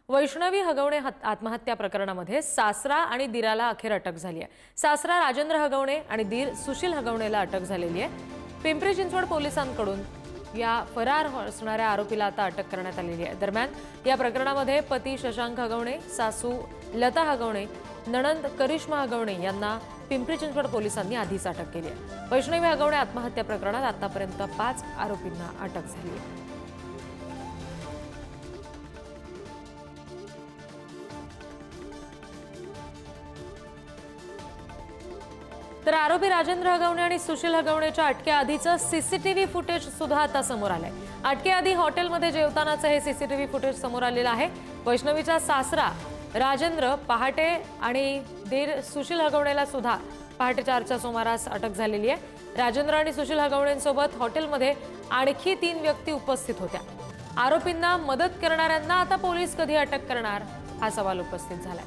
वैष्णवी हगवणे आत्महत्या प्रकरणामध्ये सासरा आणि दीराला अखेर अटक झाली आहे। सासरा राजेंद्र हगवणे आणि दीर सुशील हगवणेला अटक झालेली आहे। पिंपरी चिंचवड पोलिसांकडून या फरार असणाऱ्या आरोपीला आता अटक करण्यात आलेली आहे। दरम्यान या प्रकरणामध्ये पती शशांक हगवणे, सासू लता हगवणे, नणंद करिश्मा हगवणे यांना पिंपरी चिंचवड पोलिसांनी आधीच अटक केली आहे। वैष्णवी हगवणे आत्महत्या प्रकरणात आतापर्यंत 5 आरोपींना अटक झाली आहे। तर आरोपी राजेंद्र हगवणे आणि सुशील हगवणेच्या अटकेआधीचं सीसीटीव्ही फुटेज सुद्धा आता समोर आलंय। अटकेआधी हॉटेलमध्ये जेवतानाचं हे सीसीटीव्ही फुटेज समोर आलेलं आहे। वैष्णवीचा सासरा राजेंद्र पहाटे आणि दीर सुशील हगवणेला सुद्धा पहाटे 4च्या सुमारास अटक झालेली आहे। राजेंद्र आणि सुशील हगवणेंसोबत हॉटेलमध्ये आणखी 3 व्यक्ती उपस्थित होत्या। आरोपींना मदत करणाऱ्यांना आता पोलीस कधी अटक करणार हा सवाल उपस्थित झालाय।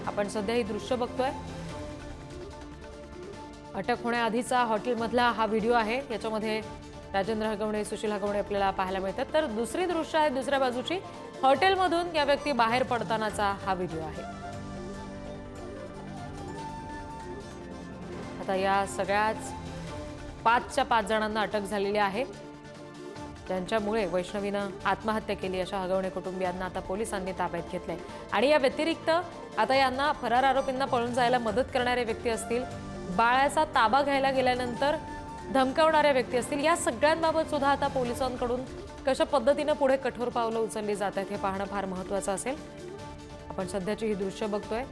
आपण सध्या ही दृश्य बघतोय। अटक होण्याआधीचा हॉटेलमधला हा व्हिडिओ आहे। याच्यामध्ये राजेंद्र हगवणे, सुशील हगवणे आपल्याला पाहायला मिळतात। तर दुसरी दृश्य आहे दुसऱ्या बाजूची, हॉटेलमधून या व्यक्ती बाहेर पडतानाचा हा व्हिडिओ आहे। आता या सगळ्याच 5च्या 5 जणांना अटक झालेली आहे, ज्यांच्यामुळे वैष्णवीनं आत्महत्या केली अशा हगवणे कुटुंबियांना आता पोलिसांनी ताब्यात घेतलंय। आणि या व्यतिरिक्त आता यांना फरार आरोपींना पळून जायला मदत करणारे व्यक्ती असतील, बाळाचा ताबा घ्यायला गेल्यानंतर धमकावणारे व्यक्ती असतील, या सगळ्यांबाबत सुद्धा आता पोलिसांकडून कशा पद्धतीने पुढे कठोर पावलं उचलली जात आहेत हे पाहणं फार महत्त्वाचं असेल। आपण सध्याची ही दृश्य बघतोय।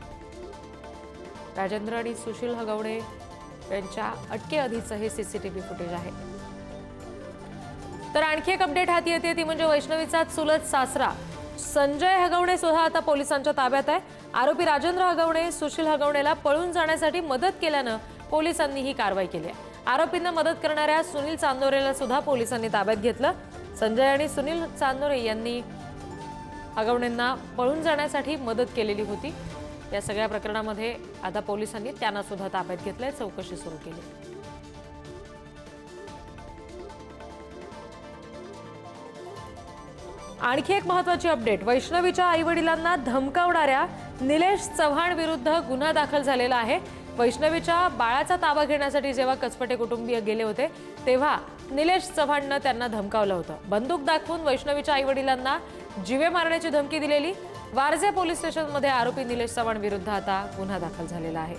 राजेंद्र आणि सुशील हगवणे यांच्या अटकेआधीचं हे सीसीटीव्ही फुटेज आहे। तर आणखी एक अपडेट हाती येते ती म्हणजे वैष्णवीचा चुलत सासरा संजय हगवणे सुद्धा आता पोलिसांच्या ताब्यात आहे। आरोपी राजेंद्र हगवणे सुशील हगवणेला पळून जाण्यासाठी मदत केल्यानं पोलिसांनी ही कारवाई केली आहे। आरोपींना मदत करणाऱ्या सुनील चांदोरेला सुद्धा पोलिसांनी ताब्यात घेतलं। संजय आणि सुनील चांदोरे यांनी हगवणेंना पळून जाण्यासाठी मदत केलेली होती। या सगळ्या प्रकरणामध्ये आता पोलिसांनी त्यांना सुद्धा ताब्यात घेतलंय, चौकशी सुरू केली। आणखी एक महत्त्वाची अपडेट, वैष्णवीच्या आईवडिलांना धमकावणाऱ्या निलेश चव्हाण विरुद्ध गुन्हा दाखल झालेला आहे। वैष्णवीच्या बाळाचा ताबा घेण्यासाठी जेव्हा कसपटे कुटुंबीय गेले होते तेव्हा निलेश चव्हाणनं त्यांना धमकावलं होतं। बंदूक दाखवून वैष्णवीच्या आईवडिलांना जीवे मारण्याची धमकी दिलेली वारजे पोलीस स्टेशनमध्ये आरोपी निलेश चव्हाण विरुद्ध आता गुन्हा दाखल झालेला आहे।